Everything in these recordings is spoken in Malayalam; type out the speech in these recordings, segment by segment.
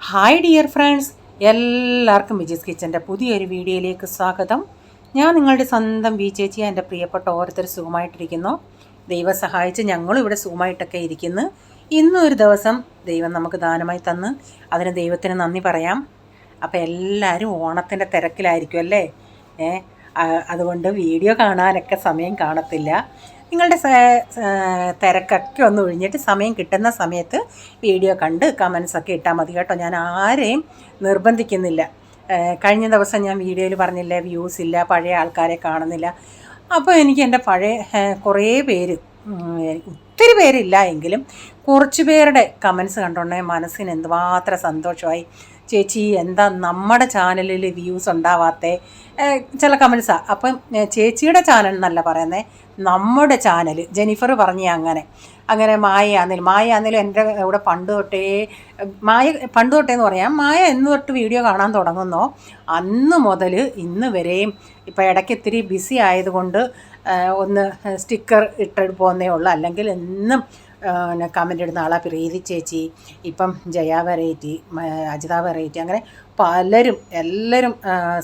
ഹായ് ഡിയർ ഫ്രണ്ട്സ്, എല്ലാവർക്കും വിജീസ് കിച്ചൻ്റെ പുതിയൊരു വീഡിയോയിലേക്ക് സ്വാഗതം. ഞാൻ നിങ്ങളുടെ സ്വന്തം വി ചേച്ചി. എൻ്റെ പ്രിയപ്പെട്ട ഓരോരുത്തർ സുഖമായിട്ടിരിക്കുന്നു. ദൈവം സഹായിച്ച് ഞങ്ങളും ഇവിടെ സുഖമായിട്ടൊക്കെ ഇരിക്കുന്നു. ഇന്നും ഒരു ദിവസം ദൈവം നമുക്ക് ദാനമായി തന്ന് അതിന് ദൈവത്തിന് നന്ദി പറയാം. അപ്പോൾ എല്ലാവരും ഓണത്തിൻ്റെ തിരക്കിലായിരിക്കും അല്ലേ? അതുകൊണ്ട് വീഡിയോ കാണാനൊക്കെ സമയം കാണത്തില്ല. നിങ്ങളുടെ തിരക്കൊക്കെ ഒന്ന് ഒഴിഞ്ഞിട്ട് സമയം കിട്ടുന്ന സമയത്ത് വീഡിയോ കണ്ട് കമൻസൊക്കെ ഇട്ടാൽ മതി കേട്ടോ. ഞാൻ ആരെയും നിർബന്ധിക്കുന്നില്ല. കഴിഞ്ഞ ദിവസം ഞാൻ വീഡിയോയിൽ പറഞ്ഞില്ലേ, വ്യൂസ് ഇല്ല, പഴയ ആൾക്കാരെ കാണുന്നില്ല. അപ്പോൾ എനിക്ക് എൻ്റെ പഴയ കുറേ പേര്, ഒത്തിരി പേരില്ല എങ്കിലും കുറച്ച് പേരുടെ കമൻസ് കണ്ടുകൊണ്ടേ മനസ്സിന് എന്തുമാത്രം സന്തോഷമായി. ചേച്ചി എന്താ നമ്മുടെ ചാനലിൽ വ്യൂസ് ഉണ്ടാവാത്തേ? ചില കമൻസാണ്. അപ്പം ചേച്ചിയുടെ ചാനൽ എന്നല്ല പറയുന്നത്, നമ്മുടെ ചാനൽ. ജെനിഫർ പറഞ്ഞ അങ്ങനെ മായ എൻ്റെ ഇവിടെ പണ്ട് തൊട്ടേ എന്ന് പറയാം. മായ എന്ന് തൊട്ട് വീഡിയോ കാണാൻ തുടങ്ങുന്നോ അന്ന് മുതൽ ഇന്ന് വരെയും ഇപ്പോൾ ഇടയ്ക്ക് ഇത്തിരി ബിസി ആയതുകൊണ്ട് ഒന്ന് സ്റ്റിക്കർ ഇട്ടിട്ട് പോകുന്നേ ഉള്ളൂ. അല്ലെങ്കിൽ എന്നും കമൻ്റ് ഇടുന്ന ആളാണ് പ്രീതി ചേച്ചി, ഇപ്പം ജയ വെറൈറ്റി, അജിത വെറൈറ്റി, അങ്ങനെ എല്ലാവരും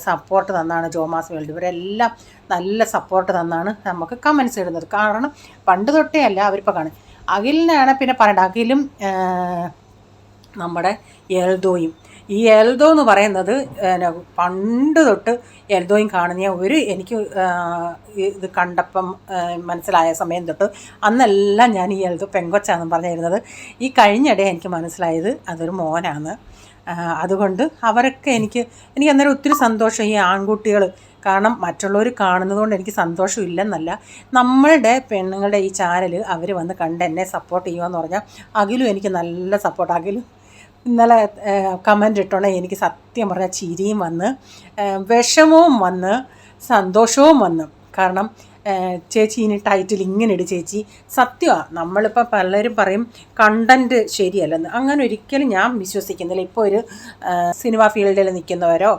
സപ്പോർട്ട് തന്നാണ്. ജോമാസ് വേൾഡ്, ഇവരെല്ലാം നല്ല സപ്പോർട്ട് തന്നാണ് നമുക്ക് കമൻസ് ഇടുന്നത്. കാരണം പണ്ട് തൊട്ടേ അല്ല, അവരിപ്പോൾ കാണും. അഖിലിനാണ് പിന്നെ പറയണ്ട. അഖിലും നമ്മുടെ എൽദോയും, ഈ എൽദോ എന്ന് പറയുന്നത് പണ്ട് തൊട്ട് എൽദോയും കാണുന്ന എനിക്ക് ഇത് കണ്ടപ്പം മനസ്സിലായ സമയം തൊട്ട് അന്നെല്ലാം ഞാൻ ഈ എൽദോ പെങ്കൊച്ചാണെന്ന് പറഞ്ഞിരുന്നത്. ഈ കഴിഞ്ഞിടെ എനിക്ക് മനസ്സിലായത് അതൊരു മോനാണ്. അതുകൊണ്ട് അവരൊക്കെ എനിക്ക് അന്നേരം ഒത്തിരി സന്തോഷം. ഈ ആൺകുട്ടികൾ, കാരണം മറ്റുള്ളവർ കാണുന്നതുകൊണ്ട് എനിക്ക് സന്തോഷമില്ലെന്നല്ല, നമ്മളുടെ പെണ്ണുങ്ങളുടെ ഈ ചാനൽ അവർ വന്ന് കണ്ട് എന്നെ സപ്പോർട്ട് ചെയ്യുമെന്ന് പറഞ്ഞാൽ അഖിലും എനിക്ക് നല്ല സപ്പോർട്ട്. അഖിലും ഇന്നലെ കമൻ്റ് ഇട്ടോണേ എനിക്ക് സത്യം പറഞ്ഞാൽ ചിരിയും വന്ന്, വിഷമവും വന്ന്, സന്തോഷവും വന്നു. കാരണം ചേച്ചി ഇനി ടൈറ്റിൽ ഇങ്ങനെ ഇട് ചേച്ചി. സത്യമാണ്, നമ്മളിപ്പോൾ പലരും പറയും കണ്ടൻറ്റ് ശരിയല്ലെന്ന്. അങ്ങനെ ഒരിക്കലും ഞാൻ വിശ്വസിക്കുന്നില്ല. ഇപ്പോൾ ഒരു സിനിമ ഫീൽഡിൽ നിൽക്കുന്നവരോ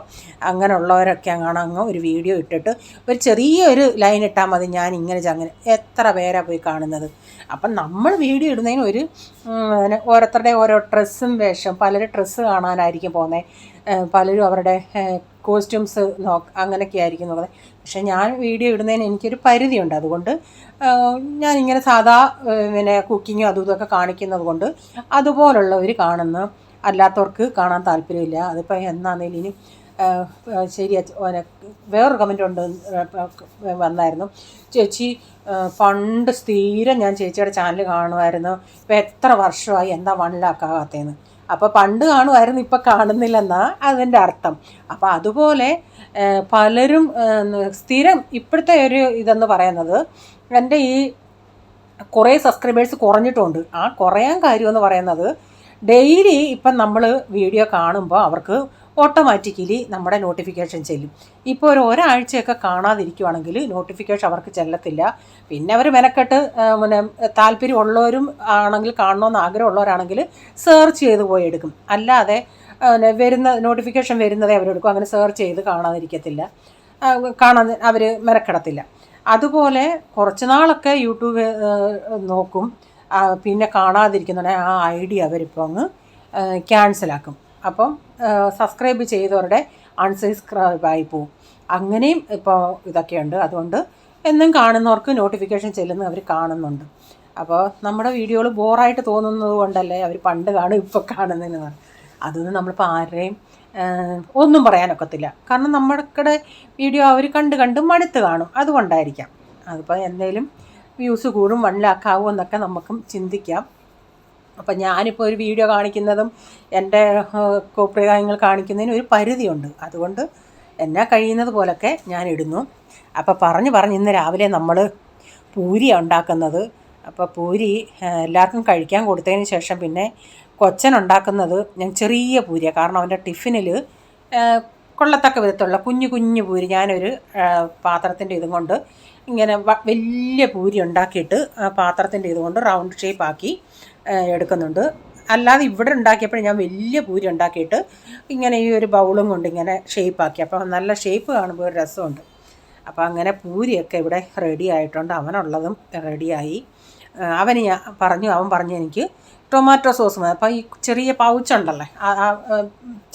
അങ്ങനെയുള്ളവരൊക്കെ അങ്ങ് ഒരു വീഡിയോ ഇട്ടിട്ട് ഒരു ചെറിയൊരു ലൈൻ ഇട്ടാൽ മതി, ഞാൻ ഇങ്ങനെ എത്ര പേരാണ് പോയി കാണുന്നത്. അപ്പം നമ്മൾ വീഡിയോ ഇടുന്നതിന് ഒരു ഓരോരുത്തരുടെ ഓരോ ഡ്രസ്സും വേഷം, പലരും ഡ്രസ്സ് കാണാനായിരിക്കും പോകുന്നത്, പലരും അവരുടെ കോസ്റ്റ്യൂംസ് അങ്ങനെയൊക്കെ ആയിരിക്കും നോക്കുന്നത്. പക്ഷേ ഞാൻ വീഡിയോ ഇടുന്നതിന് എനിക്കൊരു പരിധിയുണ്ട്. അതുകൊണ്ട് ഞാനിങ്ങനെ സാധാ കുക്കിങ്ങും അതും ഇതൊക്കെ കാണിക്കുന്നത് കൊണ്ട് അതുപോലുള്ളവർ കാണുന്നു, അല്ലാത്തവർക്ക് കാണാൻ താല്പര്യമില്ല. അതിപ്പോൾ എന്നാന്നേലും ഇനി ശരി. വേറൊരു കമൻ്റ് ഉണ്ട് വന്നായിരുന്നു, ചേച്ചി പണ്ട് സ്ഥിരം ഞാൻ ചേച്ചിയുടെ ചാനൽ കാണുമായിരുന്നു, ഇപ്പോൾ എത്ര വർഷമായി, എന്താ 1 lakh ആകാത്തതെന്ന്. അപ്പോൾ പണ്ട് കാണുമായിരുന്നു, ഇപ്പം കാണുന്നില്ലെന്നാണ് അതിൻ്റെ അർത്ഥം. അപ്പോൾ അതുപോലെ പലരും സ്ഥിരം ഇപ്പോഴത്തെ ഒരു ഇതെന്ന് പറയുന്നത്, എൻ്റെ ഈ കുറേ സബ്സ്ക്രൈബേഴ്സ് കുറഞ്ഞിട്ടുണ്ട്. ആ കുറയാൻ കാര്യമെന്ന് പറയുന്നത്, ഡെയിലി ഇപ്പം നമ്മൾ വീഡിയോ കാണുമ്പോൾ അവർക്ക് ഓട്ടോമാറ്റിക്കലി നമ്മുടെ നോട്ടിഫിക്കേഷൻ ചെല്ലും. ഇപ്പോൾ ഒരാഴ്ചയൊക്കെ കാണാതിരിക്കുവാണെങ്കിൽ നോട്ടിഫിക്കേഷൻ അവർക്ക് ചെല്ലത്തില്ല. പിന്നെ അവർ മെനക്കെട്ട് താല്പര്യമുള്ളവരും ആണെങ്കിൽ, കാണണമെന്ന് ആഗ്രഹമുള്ളവരാണെങ്കിൽ സെർച്ച് ചെയ്ത് പോയി എടുക്കും. അല്ലാതെ നോട്ടിഫിക്കേഷൻ വരുന്നതേ അവരെടുക്കും. അങ്ങനെ സെർച്ച് ചെയ്ത് കാണാൻ അവർ മെനക്കെടത്തില്ല. അതുപോലെ കുറച്ച് നാളൊക്കെ യൂട്യൂബ് നോക്കും, പിന്നെ കാണാതിരിക്കുന്നുണ്ടെങ്കിൽ ആ ഐഡിയ അവരിപ്പോൾ അങ്ങ് ക്യാൻസലാക്കും. അപ്പം സബ്സ്ക്രൈബ് ചെയ്തവരുടെ അൺസബ്സ്ക്രൈബായി പോവും. അങ്ങനെയും ഇപ്പോൾ ഇതൊക്കെയുണ്ട്. അതുകൊണ്ട് എന്നും കാണുന്നവർക്ക് നോട്ടിഫിക്കേഷൻ ചെല്ലുന്ന അവർ കാണുന്നുണ്ട്. അപ്പോൾ നമ്മുടെ വീഡിയോകൾ ബോറായിട്ട് തോന്നുന്നത് കൊണ്ടല്ലേ അവർ പണ്ട് കാണും ഇപ്പോൾ കാണുന്നതെന്ന്. അതൊന്നും നമ്മളിപ്പോൾ ആരെയും ഒന്നും പറയാനൊക്കത്തില്ല. കാരണം നമ്മുടെ വീഡിയോ അവർ കണ്ട് മടുത്ത് കാണും, അതുകൊണ്ടായിരിക്കാം. അതിപ്പോൾ എന്തെങ്കിലും വ്യൂസ് കൂടും, 1 lakh ആവും എന്നൊക്കെ നമുക്കും ചിന്തിക്കാം. അപ്പം ഞാനിപ്പോൾ ഒരു വീഡിയോ കാണിക്കുന്നതും എൻ്റെ കോപ്രയങ്ങൾ കാണിക്കുന്നതിന് ഒരു പരിധിയുണ്ട്. അതുകൊണ്ട് എന്നെ കഴിയുന്നത് പോലൊക്കെ ഞാൻ ഇടുന്നു. അപ്പോൾ പറഞ്ഞ് ഇന്ന് രാവിലെ നമ്മൾ പൂരിയാണ് ഉണ്ടാക്കുന്നത്. അപ്പോൾ പൂരി എല്ലാവർക്കും കഴിക്കാൻ കൊടുത്തതിന് ശേഷം പിന്നെ കൊച്ചനുണ്ടാക്കുന്നത് ഞാൻ ചെറിയ പൂരിയാണ്. കാരണം അവൻ്റെ ടിഫിനിൽ കൊള്ളത്തക്ക വിധത്തുള്ള കുഞ്ഞു പൂരി ഞാനൊരു പാത്രത്തിൻ്റെ ഇതും കൊണ്ട് ഇങ്ങനെ വലിയ പൂരി ഉണ്ടാക്കിയിട്ട് പാത്രത്തിൻ്റെ ഇതുകൊണ്ട് റൗണ്ട് ഷേപ്പാക്കി എടുക്കുന്നുണ്ട്. അല്ലാതെ ഇവിടെ ഉണ്ടാക്കിയപ്പോൾ ഞാൻ വലിയ പൂരി ഉണ്ടാക്കിയിട്ട് ഇങ്ങനെ ഈ ഒരു ബൗളും കൊണ്ട് ഇങ്ങനെ ഷേപ്പാക്കി. അപ്പോൾ നല്ല ഷേപ്പ് കാണുമ്പോൾ ഒരു രസമുണ്ട്. അപ്പോൾ അങ്ങനെ പൂരിയൊക്കെ ഇവിടെ റെഡി ആയിട്ടുണ്ട്. അവനുള്ളതും റെഡിയായി. അവൻ പറഞ്ഞു എനിക്ക് ടൊമാറ്റോ സോസ് മതി. അപ്പോൾ ഈ ചെറിയ പൗച്ചുണ്ടല്ലേ,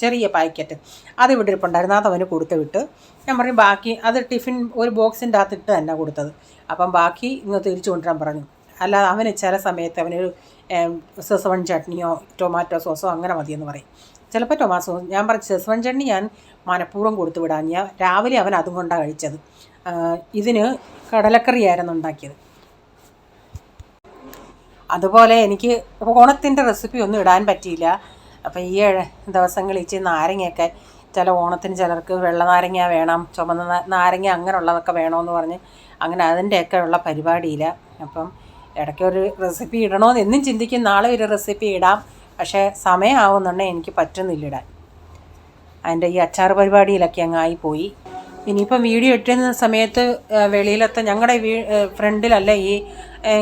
ചെറിയ പാക്കറ്റ് അത് ഇവിടെ ഇരിപ്പുണ്ടായിരുന്നു, അതവന് കൊടുത്ത് വിട്ട്. ഞാൻ പറഞ്ഞു ബാക്കി അത് ടിഫിൻ ഒരു ബോക്സിൻ്റെ അകത്തിട്ട് തന്നെ കൊടുത്തത്. അപ്പം ബാക്കി ഇങ്ങ് തിരിച്ചു കൊണ്ടുവരാൻ പറഞ്ഞു. അല്ലാതെ അവന് ചില സമയത്ത് അവനൊരു സെസവൺ ചട്നിയോ ടൊമാറ്റോ സോസോ അങ്ങനെ മതിയെന്ന് പറയും. ചിലപ്പോൾ ടൊമാറ്റോ സോസ് ഞാൻ പറഞ്ഞു സെസവൺ ചട്നി ഞാൻ മനഃപൂർവ്വം കൊടുത്തു വിടാൻ. രാവിലെ അവൻ അതും കൊണ്ടാണ് കഴിച്ചത്. ഇതിന് കടലക്കറിയായിരുന്നു ഉണ്ടാക്കിയത്. അതുപോലെ എനിക്ക് ഓണത്തിൻ്റെ റെസിപ്പി ഒന്നും ഇടാൻ പറ്റിയില്ല. അപ്പോൾ ഈ ദിവസങ്ങളിൽ ഇച്ചിരി നാരങ്ങയൊക്കെ ചില ഓണത്തിന് ചിലർക്ക് വെള്ള നാരങ്ങ വേണം, ചുമന്ന നാരങ്ങ അങ്ങനെയുള്ളതൊക്കെ വേണമെന്ന് പറഞ്ഞ് അങ്ങനെ അതിൻ്റെയൊക്കെ ഉള്ള പരിപാടിയില്ല. അപ്പം ഇടയ്ക്കൊരു റെസിപ്പി ഇടണമെന്ന് എന്നും ചിന്തിക്കും, നാളെ ഒരു റെസിപ്പി ഇടാം, പക്ഷേ സമയമാവുന്നുണ്ടെങ്കിൽ എനിക്ക് പറ്റുന്നില്ല ഇടാൻ. അതിൻ്റെ ഈ അച്ചാർ പരിപാടിയിലൊക്കെ അങ്ങ് ആയിപ്പോയി. ഇനിയിപ്പം വീഡിയോ ഇട്ടുന്ന സമയത്ത് വെളിയിലത്തെ ഞങ്ങളുടെ ഫ്രണ്ടിലല്ല ഈ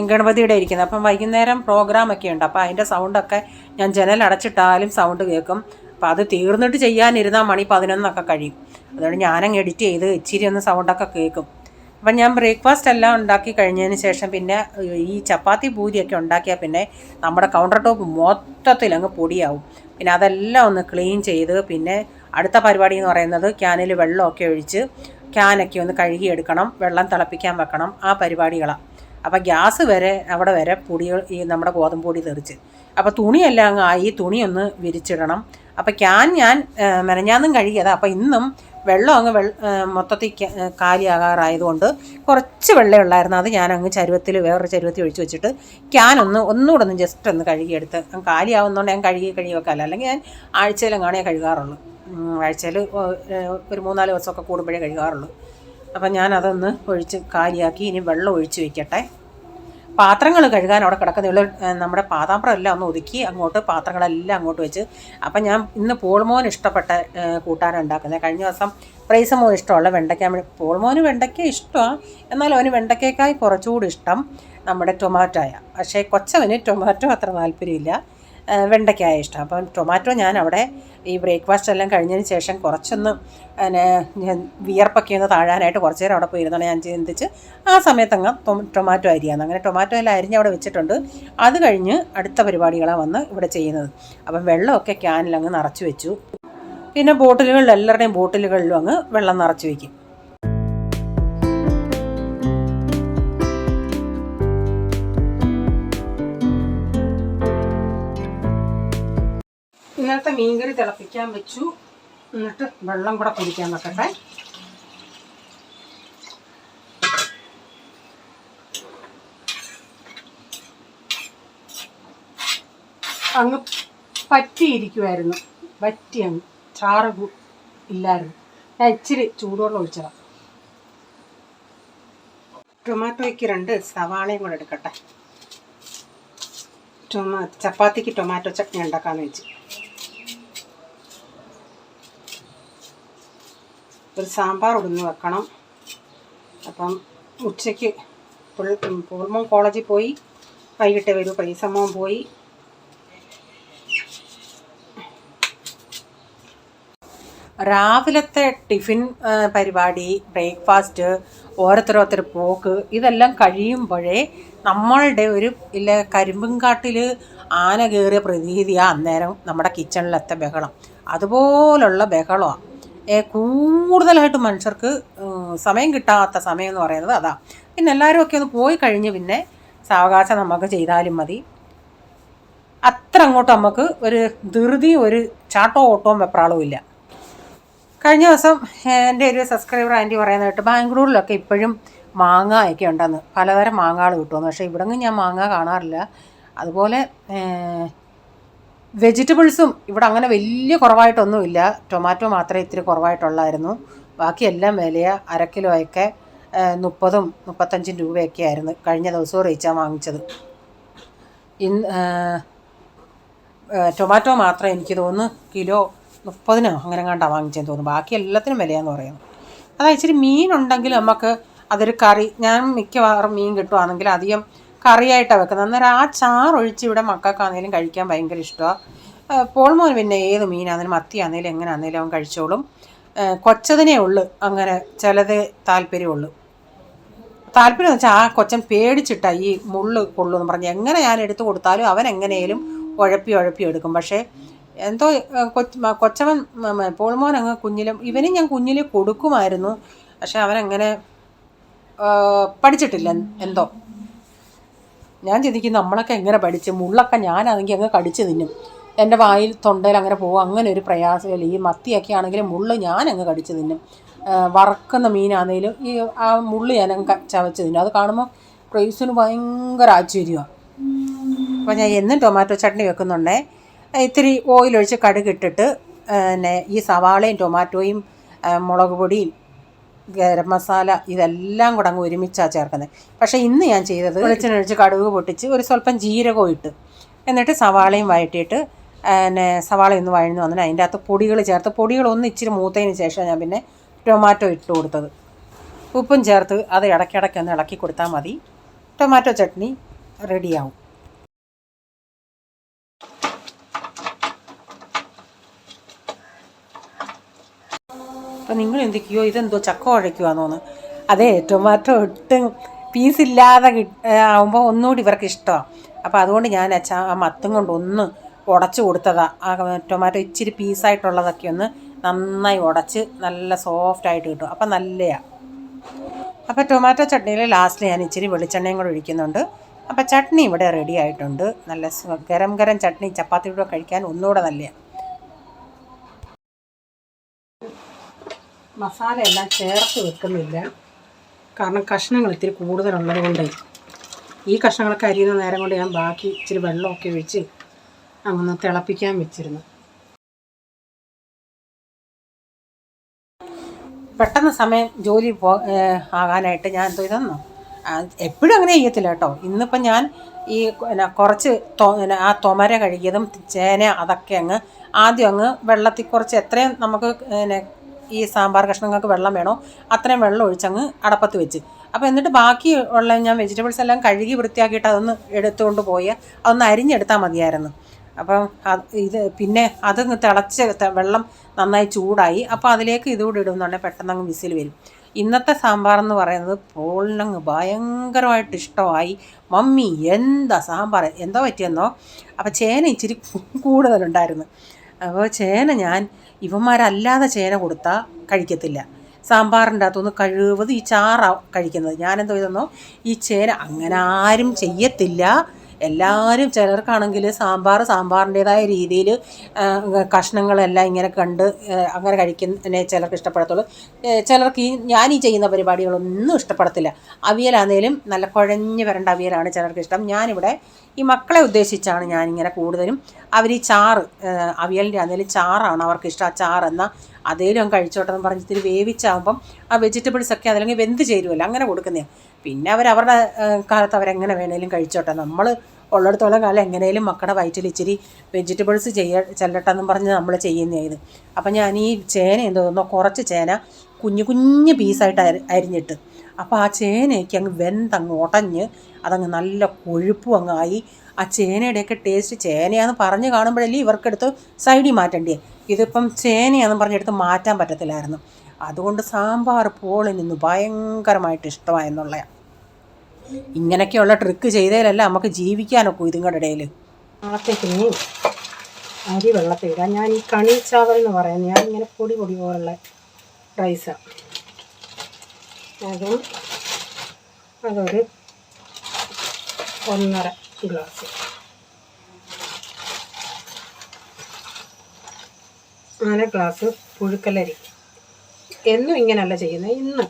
ഗണപതിയുടെ ഇരിക്കുന്നത്. അപ്പം വൈകുന്നേരം പ്രോഗ്രാമൊക്കെ ഉണ്ട്. അപ്പോൾ അതിൻ്റെ സൗണ്ടൊക്കെ ഞാൻ ജനലടച്ചിട്ടാലും സൗണ്ട് കേൾക്കും. അപ്പോൾ അത് തീർന്നിട്ട് ചെയ്യാനിരുന്നാൽ മണി 11 കഴിയും. അതുകൊണ്ട് ഞാനങ്ങ് എഡിറ്റ് ചെയ്ത് ഇച്ചിരി ഒന്ന് സൗണ്ടൊക്കെ കേൾക്കും. അപ്പം ഞാൻ ബ്രേക്ക്ഫാസ്റ്റ് എല്ലാം ഉണ്ടാക്കി കഴിഞ്ഞതിന് ശേഷം പിന്നെ ഈ ചപ്പാത്തി പൂരിയൊക്കെ ഉണ്ടാക്കിയാൽ പിന്നെ നമ്മുടെ കൗണ്ടർ ടോപ്പ് മൊത്തത്തിൽ അങ്ങ് പൊടിയാവും. പിന്നെ അതെല്ലാം ഒന്ന് ക്ലീൻ ചെയ്ത് പിന്നെ അടുത്ത പരിപാടി എന്ന് പറയുന്നത് ക്യാനിൽ വെള്ളമൊക്കെ ഒഴിച്ച് ക്യാനൊക്കെ ഒന്ന് കഴുകിയെടുക്കണം, വെള്ളം തിളപ്പിക്കാൻ വെക്കണം, ആ പരിപാടികളാണ്. അപ്പോൾ ഗ്യാസ് വരെ അവിടെ വരെ പൊടികൾ ഈ നമ്മുടെ ഗോതമ്പ് പൊടി തെറിച്ച്. അപ്പോൾ തുണിയെല്ലാം അങ്ങ് ആയി, തുണിയൊന്ന് വിരിച്ചിടണം. അപ്പോൾ ഞാൻ മെനഞ്ഞാന്നും കഴുകിയതാണ്. അപ്പോൾ ഇന്നും വെള്ളം അങ്ങ് മൊത്തത്തിൽ കാലിയാകാറായതുകൊണ്ട് കുറച്ച് വെള്ളം ഉള്ളായിരുന്നു. അത് ഞാനങ്ങ് വേറൊരു ചരുവത്തിൽ ഒഴിച്ച് വെച്ചിട്ട് ഒന്നുകൂടെ ഒന്ന് ജസ്റ്റ് ഒന്ന് കഴുകിയെടുത്ത് കാലിയാവുന്നതുകൊണ്ട് ഞാൻ കഴുകി വെക്കാമല്ലോ. അല്ലെങ്കിൽ ഞാൻ ആഴ്ചയിലെങ്ങാണേ കഴുകാറുള്ളൂ. ആഴ്ചയിൽ ഒരു 3-4 ദിവസമൊക്കെ കൂടുമ്പോഴേ കഴുകാറുള്ളൂ. അപ്പം ഞാനതൊന്ന് ഒഴിച്ച് കാലിയാക്കി ഇനി വെള്ളം ഒഴിച്ച് വയ്ക്കട്ടെ. പാത്രങ്ങൾ കഴുകാൻ അവിടെ കിടക്കുന്ന നമ്മുടെ പാതാമ്പ്രം എല്ലാം ഒന്ന് ഒതുക്കി അങ്ങോട്ട് പാത്രങ്ങളെല്ലാം അങ്ങോട്ട് വെച്ച്. അപ്പം ഞാൻ ഇന്ന് പോൾമോൻ ഇഷ്ടപ്പെട്ട കൂട്ടാനാണ് ഉണ്ടാക്കുന്നത്. കഴിഞ്ഞ ദിവസം പ്രൈസമോൻ ഇഷ്ടമുള്ള വെണ്ടയ്ക്ക, പോൾമോന് വെണ്ടയ്ക്ക ഇഷ്ടമാണ്, എന്നാൽ അവന് വെണ്ടയ്ക്കയ്ക്കായി കുറച്ചുകൂടി ഇഷ്ടം നമ്മുടെ ടൊമാറ്റോയ. പക്ഷേ കൊച്ചവന് ടൊമാറ്റോ അത്ര താല്പര്യമില്ല, വെണ്ടയ്ക്കായ ഇഷ്ടം. അപ്പം ടൊമാറ്റോ ഞാൻ അവിടെ ഈ ബ്രേക്ക്ഫാസ്റ്റ് എല്ലാം കഴിഞ്ഞതിന് ശേഷം കുറച്ചൊന്ന് വിയർപ്പൊക്കെ ഒന്ന് താഴാനായിട്ട് കുറച്ച് നേരം അവിടെ പോയിരുന്നാണ് ഞാൻ ചിന്തിച്ച് ആ സമയത്തങ്ങ് ടൊമാറ്റോ അരിയാന്ന്. അങ്ങനെ ടൊമാറ്റോ എല്ലാം അരിഞ്ഞ് അവിടെ വെച്ചിട്ടുണ്ട്. അത് കഴിഞ്ഞ് അടുത്ത പരിപാടികളാണ് വന്ന് ഇവിടെ ചെയ്യുന്നത്. അപ്പം വെള്ളമൊക്കെ ക്യാനിലങ്ങ് നിറച്ച് വെച്ചു. പിന്നെ ബോട്ടിലുകളിൽ എല്ലാവരുടെയും ബോട്ടിലുകളിലും അങ്ങ് വെള്ളം നിറച്ച് വയ്ക്കും. ഇന്നത്തെ മീൻകറി തിളപ്പിക്കാൻ വെച്ചു. എന്നിട്ട് വെള്ളം കൂടെ കുടിക്കാൻ വെക്കട്ടെ. അങ്ങ് പറ്റിയിരിക്കുമായിരുന്നു, അങ്ങ് ചാറ് ഇല്ലായിരുന്നു. ഞാൻ ഇച്ചിരി ചൂടുവെള്ളം ഒഴിച്ചതാണ്. ടൊമാറ്റോയ്ക്ക് 2 സവാളയും കൂടെ എടുക്കട്ടെ. ചപ്പാത്തിക്ക് ടൊമാറ്റോ ചട്നി ഉണ്ടാക്കാമെന്ന് വെച്ച്. ഒരു സാമ്പാർ ഉടന്ന് വെക്കണം. അപ്പം ഉച്ചയ്ക്ക് പോൾമോൻ കോളേജിൽ പോയി, വൈകിട്ട് വരും. പ്രൈസമ്മോൻ പോയി. രാവിലത്തെ ടിഫിൻ പരിപാടി, ബ്രേക്ക്ഫാസ്റ്റ്, ഓരോരുത്തർ പോക്ക്, ഇതെല്ലാം കഴിയുമ്പോഴേ നമ്മളുടെ ഒരു കരിമ്പുംകാട്ടിൽ ആന കയറിയ പ്രതീതിയാണ് അന്നേരം നമ്മുടെ കിച്ചണിലത്തെ ബഹളം. അതുപോലുള്ള ബഹളമാണ്. കൂടുതലായിട്ട് മനുഷ്യർക്ക് സമയം കിട്ടാത്ത സമയം എന്ന് പറയുന്നത് അതാ. പിന്നെ എല്ലാവരും ഒക്കെ ഒന്ന് പോയി കഴിഞ്ഞ് പിന്നെ സാവകാശം നമുക്ക് ചെയ്താലും മതി. അത്ര അങ്ങോട്ട് നമുക്ക് ഒരു ധൃതിയും ഒരു ചാട്ടോ ഓട്ടവും വെപ്രാളവും ഇല്ല. കഴിഞ്ഞ ദിവസം എൻ്റെ ഒരു സബ്സ്ക്രൈബർ ആൻറ്റി പറയുന്നത് കേട്ട് ബാംഗ്ലൂരിലൊക്കെ ഇപ്പോഴും മാങ്ങയൊക്കെ ഉണ്ടെന്ന്, പലതരം മാങ്ങകൾ കിട്ടുമെന്ന്. പക്ഷേ ഇവിടെങ്ങും ഞാൻ മാങ്ങ കാണാറില്ല. അതുപോലെ വെജിറ്റബിൾസും ഇവിടെ അങ്ങനെ വലിയ കുറവായിട്ടൊന്നുമില്ല. ടൊമാറ്റോ മാത്രമേ ഇത്തിരി കുറവായിട്ടുള്ളായിരുന്നു. ബാക്കിയെല്ലാം വിലയ. അരക്കിലോയൊക്കെ 30-35 രൂപയൊക്കെ ആയിരുന്നു കഴിഞ്ഞ ദിവസവും റീച്ചാൻ വാങ്ങിച്ചത്. ടൊമാറ്റോ മാത്രമേ എനിക്ക് തോന്നുന്നു കിലോ 30 അങ്ങനെ കണ്ടാണ് വാങ്ങിച്ചതെന്ന് തോന്നുന്നു. ബാക്കി എല്ലാത്തിനും വിലയാന്ന് പറയുന്നു. അതായത് ഇച്ചിരി മീനുണ്ടെങ്കിൽ നമുക്ക് അതൊരു കറി, ഞാൻ മിക്കവാറും മീൻ കിട്ടുവാണെങ്കിൽ അധികം കറിയായിട്ടാണ് വെക്കുന്നത്. അന്നേരം ആ ചാറൊഴിച്ച് ഇവിടെ മക്കൾക്കാണെങ്കിലും കഴിക്കാൻ ഭയങ്കര ഇഷ്ടമാണ്. പോൾമോന് പിന്നെ ഏത് മീനാണെങ്കിലും മത്തിയാണെങ്കിലും എങ്ങനെയാണെങ്കിലും അവൻ കഴിച്ചോളും. കൊച്ചതിനേ ഉള്ളു അങ്ങനെ ചിലത് താല്പര്യമുള്ളൂ. താല്പര്യം എന്ന് വെച്ചാൽ ആ കൊച്ചൻ പേടിച്ചിട്ടാ ഈ മുള്ള് കൊള്ളുമെന്ന് പറഞ്ഞ് എങ്ങനെ ഞാൻ എടുത്തു കൊടുത്താലും അവൻ എങ്ങനെയും ഉഴപ്പി എടുക്കും. പക്ഷേ എന്തോ കൊച്ചവൻ പോൾമോൻ അങ്ങ് കുഞ്ഞിലും ഇവനും ഞാൻ കുഞ്ഞിൽ കൊടുക്കുമായിരുന്നു. പക്ഷെ അവനങ്ങനെ പഠിച്ചിട്ടില്ല എന്തോ. ഞാൻ ചിന്തിക്കും നമ്മളൊക്കെ എങ്ങനെ പഠിച്ച് മുള്ളൊക്കെ ഞാനാണെങ്കിൽ അങ്ങ് കടിച്ച് തിന്നും. എൻ്റെ വായിൽ തൊണ്ടയിൽ അങ്ങനെ പോകും. അങ്ങനെ ഒരു പ്രയാസമില്ല. ഈ മത്തിയൊക്കെ ആണെങ്കിലും മുള്ള് ഞാൻ അങ്ങ് കടിച്ച് തിന്നും. വറക്കുന്ന മീനാണെങ്കിലും ഈ ആ മുള്ള് ഞാനങ്ങ് ചവച്ച് തിന്നും. അത് കാണുമ്പോൾ പ്രൈസിന് ഭയങ്കര ആശ്ചര്യമാണ്. അപ്പോൾ ഞാൻ എന്നും ടൊമാറ്റോ ചട്നി വെക്കുന്നുണ്ടേ. ഇത്തിരി ഓയിലൊഴിച്ച് കടുകിട്ടിട്ട് പിന്നെ ഈ സവാളയും ടൊമാറ്റോയും മുളക് പൊടിയും ഗരം മസാല ഇതെല്ലാം കൂടെ അങ്ങ് ഒരുമിച്ചാണ് ചേർക്കുന്നത്. പക്ഷേ ഇന്ന് ഞാൻ ചെയ്തത് വെളിച്ചെണ്ണ ഒഴിച്ച് കടുക് പൊട്ടിച്ച് ഒരു സ്വല്പം ജീരകവും ഇട്ട് എന്നിട്ട് സവാളയും വഴറ്റിയിട്ട് പിന്നെ സവാള ഒന്ന് വഴഞ്ഞു വന്നിട്ട് അതിൻ്റെ അകത്ത് പൊടികൾ ചേർത്ത് പൊടികളൊന്ന് ഇച്ചിരി മൂത്തതിന് ശേഷം ഞാൻ പിന്നെ ടൊമാറ്റോ ഇട്ട് കൊടുത്തത്. ഉപ്പും ചേർത്ത് അത് ഇടയ്ക്കിടയ്ക്ക് ഇളക്കി കൊടുത്താൽ മതി. ടൊമാറ്റോ ചട്നി റെഡിയാവും. അപ്പം നിങ്ങൾ എന്തൊക്കെയോ ഇതെന്തോ ചക്ക കുഴയ്ക്കുവാന്നോന്ന്. അതെ, ടൊമാറ്റോ ഒട്ടും പീസില്ലാതെ ആകുമ്പോൾ ഒന്നുകൂടി ഇവർക്ക് ഇഷ്ടമാണ്. അപ്പോൾ അതുകൊണ്ട് ഞാൻ ആ മത്തും കൊണ്ട് ഒന്ന് ഉടച്ച് കൊടുത്തതാണ്. ആ ടൊമാറ്റോ ഇച്ചിരി പീസായിട്ടുള്ളതൊക്കെ ഒന്ന് നന്നായി ഉടച്ച് നല്ല സോഫ്റ്റായിട്ട് കിട്ടും. അപ്പം നല്ലതാണ്. അപ്പോൾ ടൊമാറ്റോ ചട്നിയിൽ ലാസ്റ്റിൽ ഞാൻ ഇച്ചിരി വെളിച്ചെണ്ണയും കൂടെ ഒഴിക്കുന്നുണ്ട്. അപ്പോൾ ചട്നി ഇവിടെ റെഡി ആയിട്ടുണ്ട്. നല്ല ഗരം ചട്നി ചപ്പാത്തിയുടെ കഴിക്കാൻ ഒന്നുകൂടെ നല്ലതാണ്. മസാല എല്ലാം ചേർത്ത് വെക്കുന്നില്ല, കാരണം കഷ്ണങ്ങൾ ഇത്തിരി കൂടുതലുള്ളത് കൊണ്ട്. ഈ കഷ്ണങ്ങളൊക്കെ അരിയുന്ന നേരം കൊണ്ട് ഞാൻ ബാക്കി ഇച്ചിരി വെള്ളമൊക്കെ ഒഴിച്ച് അങ്ങനെ തിളപ്പിക്കാൻ വെച്ചിരുന്നു. പെട്ടെന്ന് സമയം ജോലി ആകാനായിട്ട് ഞാൻ എന്തോ ഇതെന്നോ എപ്പോഴും അങ്ങനെ ചെയ്യത്തില്ല കേട്ടോ. ഇന്നിപ്പം ഞാൻ ഈ കുറച്ച് ആ തൊമര കഴുകിയതും ചേന അതൊക്കെ അങ്ങ് ആദ്യം അങ്ങ് വെള്ളത്തിൽ കുറച്ച് എത്രയും നമുക്ക് ഈ സാമ്പാർ കഷ്ണങ്ങൾക്ക് വെള്ളം വേണോ അത്രയും വെള്ളം ഒഴിച്ചങ്ങ് അടപ്പത്ത് വെച്ച്. അപ്പോൾ എന്നിട്ട് ബാക്കി ഉള്ള ഞാൻ വെജിറ്റബിൾസ് എല്ലാം കഴുകി വൃത്തിയാക്കിയിട്ട് അതൊന്ന് എടുത്തുകൊണ്ട് പോയി അതൊന്ന് അരിഞ്ഞെടുത്താൽ മതിയായിരുന്നു. അപ്പം ഇത് പിന്നെ അതങ്ങ് തിളച്ച് വെള്ളം നന്നായി ചൂടായി. അപ്പോൾ അതിലേക്ക് ഇതുകൂടി ഇടുന്നുണ്ടെങ്കിൽ പെട്ടെന്ന് അങ്ങ് വിസിൽ വരും. ഇന്നത്തെ സാമ്പാർ എന്ന് പറയുന്നത് പോളിനങ്ങ് ഭയങ്കരമായിട്ട് ഇഷ്ടമായി. മമ്മി എന്താ സാമ്പാർ എന്തോ പറ്റിയെന്നോ. അപ്പോൾ ചേന ഇച്ചിരി കൂടുതലുണ്ടായിരുന്നു. അപ്പോൾ ചേന ഞാൻ ഇവന്മാരല്ലാതെ ചേന കൊടുത്താൽ കഴിക്കത്തില്ല. സാമ്പാറിൻ്റെ അകത്തൊന്ന് കഴിവത് ഈ ചാറാണ് കഴിക്കുന്നത്. ഞാനെന്തോ ഇതെന്നോ ഈ ചേന അങ്ങനെ ആരും ചെയ്യത്തില്ല. എല്ലാവരും ചിലർക്കാണെങ്കിൽ സാമ്പാറിൻ്റേതായ രീതിയിൽ കഷ്ണങ്ങളെല്ലാം ഇങ്ങനെ കണ്ട് അങ്ങനെ കഴിക്കുന്നതിനെ ചിലർക്ക് ഇഷ്ടപ്പെടത്തുള്ളൂ. ചിലർക്ക് ഞാൻ ചെയ്യുന്ന പരിപാടികളൊന്നും ഇഷ്ടപ്പെടത്തില്ല. അവിയലാണെങ്കിലും നല്ല കുഴഞ്ഞ് വരേണ്ട അവിയലാണ് ചിലർക്ക് ഇഷ്ടം. ഞാനിവിടെ ഈ മക്കളെ ഉദ്ദേശിച്ചാണ് ഞാനിങ്ങനെ കൂടുതലും അവർ ഈ ചാറ് അവിയലിൻ്റെ ആണെങ്കിലും ചാറാണ് അവർക്ക് ഇഷ്ടം. ആ ചാറെന്നാൽ അതേലും കഴിച്ചോട്ടെന്ന് പറഞ്ഞ് ഇത്തിരി വേവിച്ചാകുമ്പം ആ വെജിറ്റബിൾസൊക്കെ അതല്ലെങ്കിൽ വെന്ത് ചേരുമല്ലോ അങ്ങനെ കൊടുക്കുന്നതാണ്. പിന്നെ അവരുടെ കാലത്ത് അവരെങ്ങനെ വേണേലും കഴിച്ചോട്ടെ. നമ്മൾ ഉള്ളിടത്തോളം കാലം എങ്ങനെയും മക്കളുടെ വയറ്റിൽ ഇച്ചിരി വെജിറ്റബിൾസ് ചെല്ലട്ടെന്നും പറഞ്ഞ് നമ്മൾ ചെയ്യുന്നതാണ്. അപ്പം ഞാൻ ഈ ചേന എന്തോന്നോ കുറച്ച് ചേന കുഞ്ഞു പീസായിട്ട് അരിഞ്ഞിട്ട് അപ്പോൾ ആ ചേനയ്ക്ക് അങ്ങ് വെന്തങ്ങ് ഉടഞ്ഞ് അതങ്ങ് നല്ല കൊഴുപ്പും അങ്ങായി. ആ ചേനയുടെയൊക്കെ ടേസ്റ്റ് ചേനയാന്ന് പറഞ്ഞ് കാണുമ്പോഴല്ലേ ഇവർക്കെടുത്ത് സൈഡിൽ മാറ്റണ്ടേ. ഇതിപ്പം ചേനയാണെന്ന് പറഞ്ഞെടുത്ത് മാറ്റാൻ പറ്റത്തില്ലായിരുന്നു. അതുകൊണ്ട് സാമ്പാർ പോളിൽ നിന്ന് ഭയങ്കരമായിട്ട് ഇഷ്ടമായെന്നുള്ളതാണ്. ഇങ്ങനെയൊക്കെയുള്ള ട്രിക്ക് ചെയ്തതിലല്ല നമുക്ക് ജീവിക്കാനൊക്കെ ഇതിങ്ങളുടെ ഇടയിൽ. നാളത്തേക്ക് ഇനി അരി വെള്ളത്തിലിടാം. ഞാൻ ഈ കണി ചാവൽ എന്ന് പറയുന്നത് ഞാനിങ്ങനെ പൊടി പോലുള്ള റൈസാണ്. അതൊരു 1.5 ഗ്ലാസ്. അര ഗ്ലാസ് പുഴുക്കലരി. എന്നും ഇങ്ങനെയല്ല ചെയ്യുന്നത്. ഇന്ന്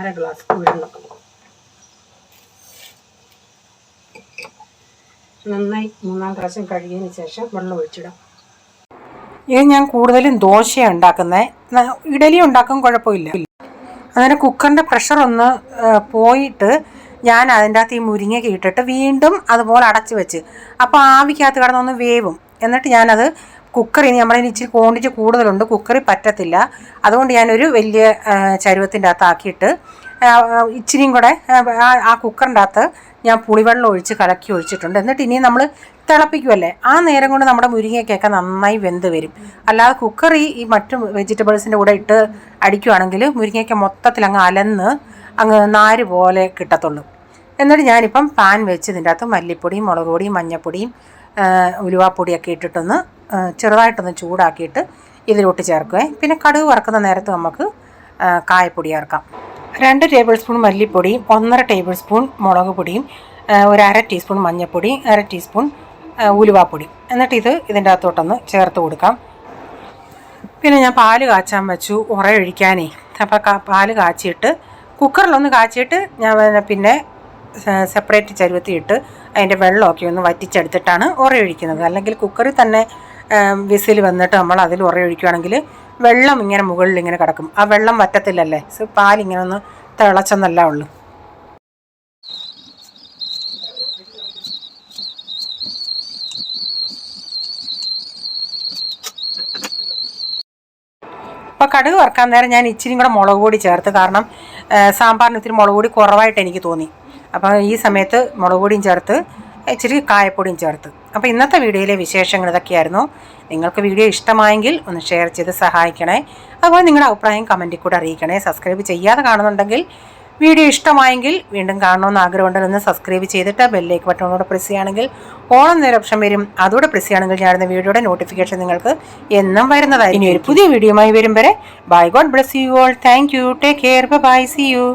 അര ഗ്ലാസ് ഉഴുന്ന് നന്നായി 3-ാം പ്രാവശ്യം കഴുകിയതിന് ശേഷം വെള്ളം ഒഴിച്ചിടാം. ഇത് ഞാൻ കൂടുതലും ദോശയാണ് ഉണ്ടാക്കുന്നത്. ഇഡലി ഉണ്ടാക്കും, കുഴപ്പമില്ല. അങ്ങനെ കുക്കറിൻ്റെ പ്രഷർ ഒന്ന് പോയിട്ട് ഞാൻ അതിൻ്റെ അകത്ത് ഈ മുരിങ്ങയ്ക്ക് ഇട്ടിട്ട് വീണ്ടും അതുപോലെ അടച്ച് വെച്ച് അപ്പോൾ ആവിക്കകത്ത് കിടന്നൊന്ന് വേവും. എന്നിട്ട് ഞാനത് കുക്കറിൽ നമ്മളതിന് ഇച്ചിരി ക്വാണ്ടിറ്റി കൂടുതലുണ്ട്, കുക്കറിൽ പറ്റത്തില്ല. അതുകൊണ്ട് ഞാനൊരു വലിയ ചരുവത്തിൻ്റെ അകത്താക്കിയിട്ട് ഇച്ചിരിയും കൂടെ ആ കുക്കറിൻ്റെ അകത്ത് ഞാൻ പുളിവെള്ളം ഒഴിച്ച് കലക്കി ഒഴിച്ചിട്ടുണ്ട്. എന്നിട്ട് ഇനി നമ്മൾ തിളപ്പിക്കുമല്ലേ, ആ നേരം കൊണ്ട് നമ്മുടെ മുരിങ്ങയ്ക്കൊക്കെ നന്നായി വെന്ത് വരും. അല്ലാതെ കുക്കറി ഈ മറ്റു വെജിറ്റബിൾസിൻ്റെ കൂടെ ഇട്ട് അടിക്കുവാണെങ്കിൽ മുരിങ്ങയ്ക്ക മൊത്തത്തിൽ അങ്ങ് അലന്ന് അങ്ങ് നാര് പോലെ കിട്ടത്തുള്ളൂ. എന്നിട്ട് ഞാനിപ്പം പാൻ വെച്ച് ഇതിൻ്റെ അകത്ത് മല്ലിപ്പൊടിയും മുളക് പൊടിയും മഞ്ഞൾപ്പൊടിയും ഉലുവാപ്പൊടിയൊക്കെ ഇട്ടിട്ടൊന്ന് ചെറുതായിട്ടൊന്ന് ചൂടാക്കിയിട്ട് ഇതിലോട്ട് ചേർക്കുക. പിന്നെ കടുക് വറക്കുന്ന നേരത്ത് നമുക്ക് കായപ്പൊടി ചേർക്കാം. 2 ടേബിൾ സ്പൂൺ മല്ലിപ്പൊടിയും 1.5 ടേബിൾ സ്പൂൺ മുളക് പൊടിയും 1/2 ടീസ്പൂൺ മഞ്ഞൾപ്പൊടി 1/2 ടീസ്പൂൺ ഉലുവാപ്പൊടി. എന്നിട്ട് ഇതിൻ്റെ അകത്തോട്ടൊന്ന് ചേർത്ത് കൊടുക്കാം. പിന്നെ ഞാൻ പാല് കാച്ചാൻ വെച്ചു ഒഴിക്കാനേ. അപ്പോൾ പാല് കാച്ചിയിട്ട് കുക്കറിലൊന്ന് കാച്ചിയിട്ട് ഞാൻ പിന്നെ സെപ്പറേറ്റ് ചരുവത്തിയിട്ട് അതിൻ്റെ വെള്ളമൊക്കെ ഒന്ന് വറ്റിച്ചെടുത്തിട്ടാണ് ഒഴിക്കുന്നത്. അല്ലെങ്കിൽ കുക്കറിൽ തന്നെ വിസിൽ വന്നിട്ട് നമ്മൾ അതിൽ ഒഴിക്കുകയാണെങ്കിൽ വെള്ളം ഇങ്ങനെ മുകളിൽ ഇങ്ങനെ കിടക്കും. ആ വെള്ളം വറ്റത്തില്ലല്ലേ, പാലിങ്ങനെ ഒന്ന് തിളച്ചെന്നല്ല ഉള്ളൂ. അപ്പോൾ കടുക് വറുക്കാൻ നേരം ഞാൻ ഇച്ചിരി കൂടെ മുളക് പൊടി ചേർത്ത്. കാരണം സാമ്പാറിന് ഇത്തിരി മുളക് പൊടി കുറവായിട്ട് എനിക്ക് തോന്നി. അപ്പോൾ ഈ സമയത്ത് മുളക് പൊടിയും ചേർത്ത് ഇച്ചിരി കായപ്പൊടിയും ചേർത്ത്. അപ്പോൾ ഇന്നത്തെ വീഡിയോയിലെ വിശേഷങ്ങൾ ഇതൊക്കെയായിരുന്നു. നിങ്ങൾക്ക് വീഡിയോ ഇഷ്ടമായെങ്കിൽ ഒന്ന് ഷെയർ ചെയ്ത് സഹായിക്കണേ. അതുപോലെ നിങ്ങളുടെ അഭിപ്രായം കമൻറ്റിൽ കൂടെ അറിയിക്കണേ. സബ്സ്ക്രൈബ് ചെയ്യാതെ കാണുന്നുണ്ടെങ്കിൽ വീഡിയോ ഇഷ്ടമായെങ്കിൽ വീണ്ടും കാണണമെന്ന് ആഗ്രഹമുണ്ടെങ്കിൽ ഒന്ന് സബ്സ്ക്രൈബ് ചെയ്തിട്ട് ബെല്ലേക്ക് ബട്ടണോടെ പ്രസ് ചെയ്യുകയാണെങ്കിൽ ഓൾ എന്നൊരു ഓപ്ഷൻ വരും. അതോടെ പ്രസ് ചെയ്യുകയാണെങ്കിൽ ഞാനിടുന്ന വീഡിയോയുടെ നോട്ടിഫിക്കേഷൻ നിങ്ങൾക്ക് എന്നും വരുന്നതായിരിക്കും. ഇനി ഒരു പുതിയ വീഡിയോയുമായി വരും വരെ bye. God bless you all. Thank you. Take care. Bye. See U.